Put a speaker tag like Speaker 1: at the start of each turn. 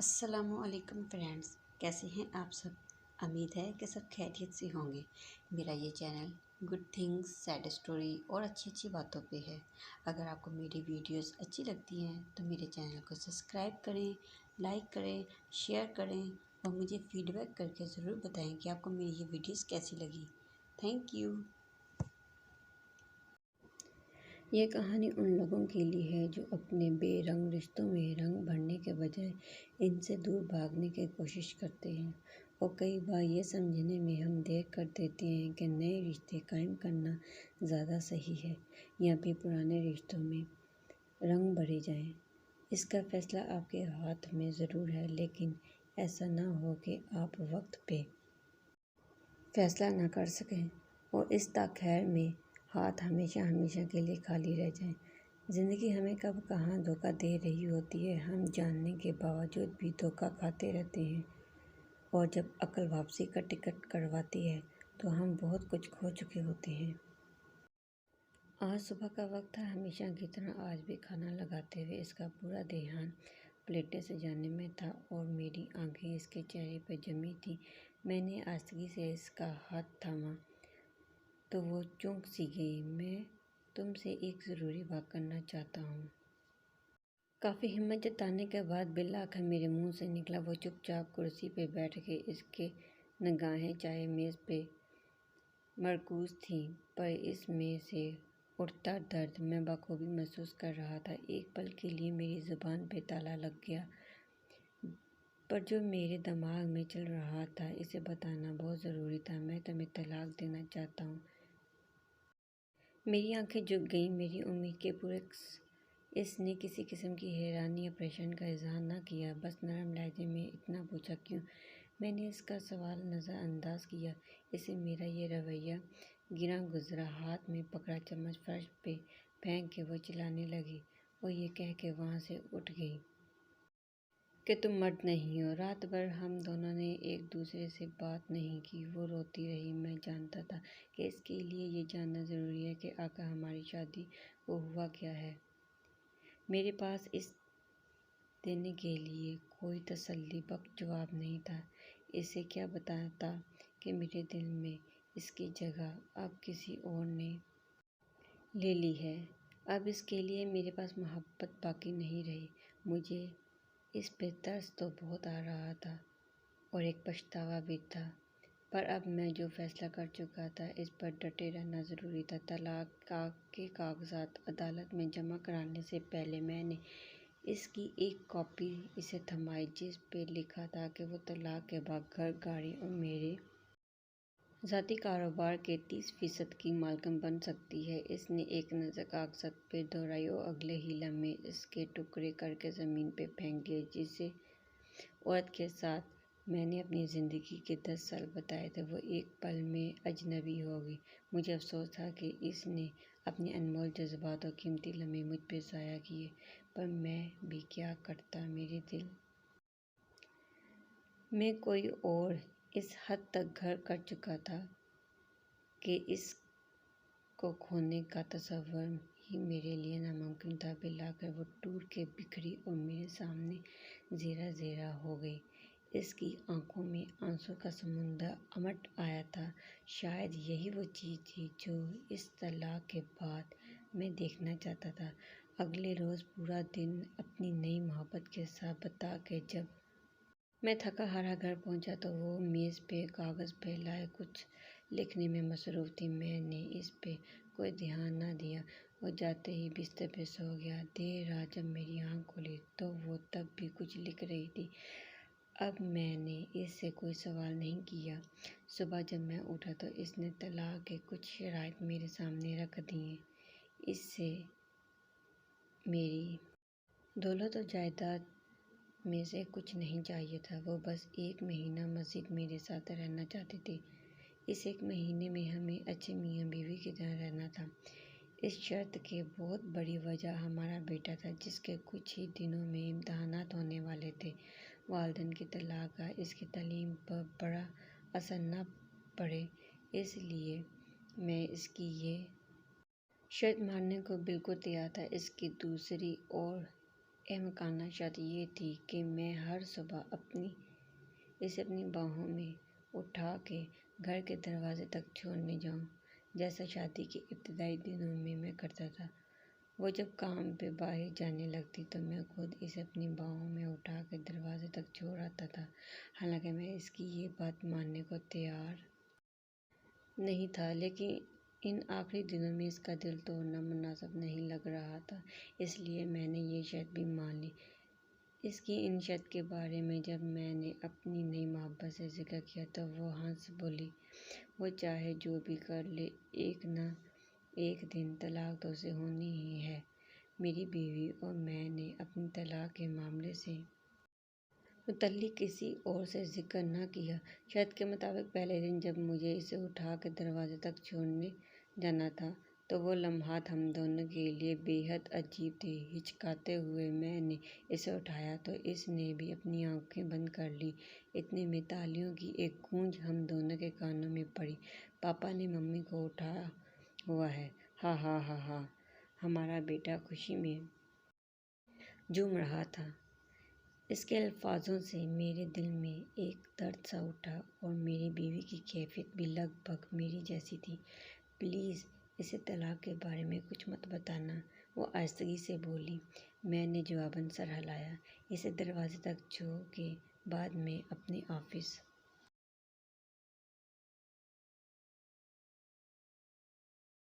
Speaker 1: السلام علیکم فرینڈز، کیسے ہیں آپ سب؟ امید ہے کہ سب خیریت سے ہوں گے۔ میرا یہ channel good things, sad story اور اچھی باتوں پہ ہے۔ اگر آپ کو میری ویڈیوز اچھی لگتی ہیں تو میرے چینل کو سبسکرائب کریں، لائک کریں، شیئر کریں اور مجھے فیڈ بیک کر کے ضرور بتائیں کہ آپ کو میری یہ ویڈیوز کیسی لگی۔ Thank you. یہ کہانی ان لوگوں کے لیے ہے جو اپنے بے رنگ رشتوں میں رنگ بھرنے کے بجائے ان سے دور بھاگنے کی کوشش کرتے ہیں، اور کئی بار یہ سمجھنے میں ہم دیر کر دیتے ہیں کہ نئے رشتے قائم کرنا زیادہ صحیح ہے یا پھر پرانے رشتوں میں رنگ بھرے جائیں۔ اس کا فیصلہ آپ کے ہاتھ میں ضرور ہے، لیکن ایسا نہ ہو کہ آپ وقت پہ فیصلہ نہ کر سکیں اور اس تاخیر میں ہاتھ ہمیشہ کے لیے خالی رہ جائیں۔ زندگی ہمیں کب کہاں دھوکہ دے رہی ہوتی ہے، ہم جاننے کے باوجود بھی دھوکہ کھاتے رہتے ہیں، اور جب عقل واپسی کا ٹکٹ کرواتی ہے تو ہم بہت کچھ کھو چکے ہوتے ہیں۔ آج صبح کا وقت تھا، ہمیشہ کی طرح آج بھی کھانا لگاتے ہوئے اس کا پورا دھیان پلیٹیں سجانے میں تھا اور میری آنکھیں اس کے چہرے پہ جمی تھیں۔ میں نے آہستگی سے اس کا ہاتھ تھاما تو وہ چونک سی گئی۔ میں تم سے ایک ضروری بات کرنا چاہتا ہوں۔ کافی ہمت جتانے کے بعد بالآخر میرے منہ سے نکلا۔ وہ چپ چاپ کرسی پہ بیٹھ گئی۔ اس کے نگاہیں چائے میز پہ مرکوز تھیں، پر اس میں سے اٹھتا درد میں بخوبی محسوس کر رہا تھا۔ ایک پل کے لیے میری زبان پہ تالا لگ گیا، پر جو میرے دماغ میں چل رہا تھا اسے بتانا بہت ضروری تھا۔ میں تمہیں طلاق دینا چاہتا ہوں۔ میری آنکھیں جھک گئیں، میری امید کے برعکس۔ اس نے کسی قسم کی حیرانی یا پریشانی کا اظہار نہ کیا، بس نرم لہجے میں اتنا پوچھا، کیوں؟ میں نے اس کا سوال نظر انداز کیا۔ اسے میرا یہ رویہ گراں گزرا۔ ہاتھ میں پکڑا چمچ فرش پہ پھینک کے وہ چلانے لگی اور یہ کہہ کے وہاں سے اٹھ گئی کہ تم مرد نہیں ہو۔ رات بھر ہم دونوں نے ایک دوسرے سے بات نہیں کی۔ وہ روتی رہی۔ میں جانتا تھا کہ اس کے لیے یہ جاننا ضروری ہے کہ آخر ہماری شادی کو ہوا کیا ہے۔ میرے پاس اس دینے کے لیے کوئی تسلی بخش جواب نہیں تھا۔ اسے کیا بتاتا کہ میرے دل میں اس کی جگہ اب کسی اور نے لے لی ہے۔ اب اس کے لیے میرے پاس محبت باقی نہیں رہی۔ مجھے اس پہ ترس تو بہت آ رہا تھا اور ایک پچھتاوا بھی تھا، پر اب میں جو فیصلہ کر چکا تھا اس پر ڈٹے رہنا ضروری تھا۔ طلاق کے کاغذات عدالت میں جمع کرانے سے پہلے میں نے اس کی ایک کاپی اسے تھمائی، جس پہ لکھا تھا کہ وہ طلاق کے بعد گھر، گاڑی اور میرے ذاتی کاروبار کے 30% کی مالکن بن سکتی ہے۔ اس نے ایک نظر کاغذات پہ دوڑائی اور اگلے ہی لمحے اس کے ٹکڑے کر کے زمین پہ پھینک دیے۔ جس عورت کے ساتھ میں نے اپنی زندگی کے 10 سال بتائے تھے، وہ ایک پل میں اجنبی ہو گئی۔ مجھے افسوس تھا کہ اس نے اپنے انمول جذبات اور قیمتی لمحے مجھ پہ ضائع کیے، پر میں بھی کیا کرتا۔ میرے دل میں کوئی اور اس حد تک گھر کر چکا تھا کہ اس کو کھونے کا تصور ہی میرے لیے ناممکن تھا۔ بالآخر وہ ٹوٹ کے بکھری اور میرے سامنے زیرہ زیرہ ہو گئی۔ اس کی آنکھوں میں آنسو کا سمندر امڈ آیا تھا۔ شاید یہی وہ چیز تھی جو اس طلاق کے بعد میں دیکھنا چاہتا تھا۔ اگلے روز پورا دن اپنی نئی محبت کے ساتھ بتا کے جب میں تھکا ہارا گھر پہنچا تو وہ میز پہ کاغذ پھیلائے کچھ لکھنے میں مصروف تھی۔ میں نے اس پہ کوئی دھیان نہ دیا اور جاتے ہی بستر پہ سو گیا۔ دیر رات جب میری آنکھ کھلی تو وہ تب بھی کچھ لکھ رہی تھی۔ اب میں نے اس سے کوئی سوال نہیں کیا۔ صبح جب میں اٹھا تو اس نے طلاق کے کچھ شرائط میرے سامنے رکھ دیے۔ اس سے میری دولت اور جائیداد میں سے کچھ نہیں چاہیے تھا۔ وہ بس 1 مہینہ مزید میرے ساتھ رہنا چاہتی تھی۔ اس 1 مہینے میں ہمیں اچھے میاں بیوی کی طرح رہنا تھا۔ اس شرط کی بہت بڑی وجہ ہمارا بیٹا تھا، جس کے کچھ ہی دنوں میں امتحانات ہونے والے تھے۔ والدین کی طلاق کا اس کی تعلیم پر بڑا اثر نہ پڑے، اس لیے میں اس کی یہ شرط ماننے کو بالکل تیار تھا۔ اس کی دوسری اور احمقانہ شرط یہ تھی کہ میں ہر صبح اسے اپنی باہوں میں اٹھا کے گھر کے دروازے تک چھوڑنے جاؤں، جیسا شادی کے ابتدائی دنوں میں میں کرتا تھا۔ وہ جب کام پہ باہر جانے لگتی تو میں خود اسے اپنی باہوں میں اٹھا کے دروازے تک چھوڑ آتا تھا، حالانکہ میں اس کی یہ بات ماننے کو تیار نہیں تھا، لیکن ان آخری دنوں میں اس کا دل توڑنا مناسب نہیں لگ رہا تھا، اس لیے میں نے یہ شرط بھی مان لی۔ اس کی ان شرط کے بارے میں جب میں نے اپنی نئی محبت سے ذکر کیا تو وہ ہنس بولی، وہ چاہے جو بھی کر لے، ایک نہ ایک دن طلاق تو اسے ہونی ہی ہے۔ میری بیوی اور میں نے اپنی طلاق کے معاملے سے متعلق کسی اور سے ذکر نہ کیا۔ شرط کے مطابق پہلے دن جب مجھے اسے اٹھا کے دروازے تک چھوڑنے جانا تھا تو وہ لمحات ہم دونوں کے لیے بے حد عجیب تھے۔ ہچکچاتے ہوئے میں نے اسے اٹھایا تو اس نے بھی اپنی آنکھیں بند کر لیں۔ اتنے میں تالیوں کی ایک گونج ہم دونوں کے کانوں میں پڑی۔ پاپا نے ممی کو اٹھایا ہوا ہے، ہا ہا ہا ہا۔ ہمارا بیٹا خوشی میں جھوم رہا تھا۔ اس کے الفاظوں سے میرے دل میں ایک درد سا اٹھا اور میری بیوی کی کیفیت بھی لگ بھگ میری جیسی تھی۔ پلیز اسے طلاق کے بارے میں کچھ مت بتانا، وہ آہستگی سے بولی۔ میں نے جواباً سر ہلایا۔ اسے دروازے تک چھوڑ کے بعد میں اپنے آفس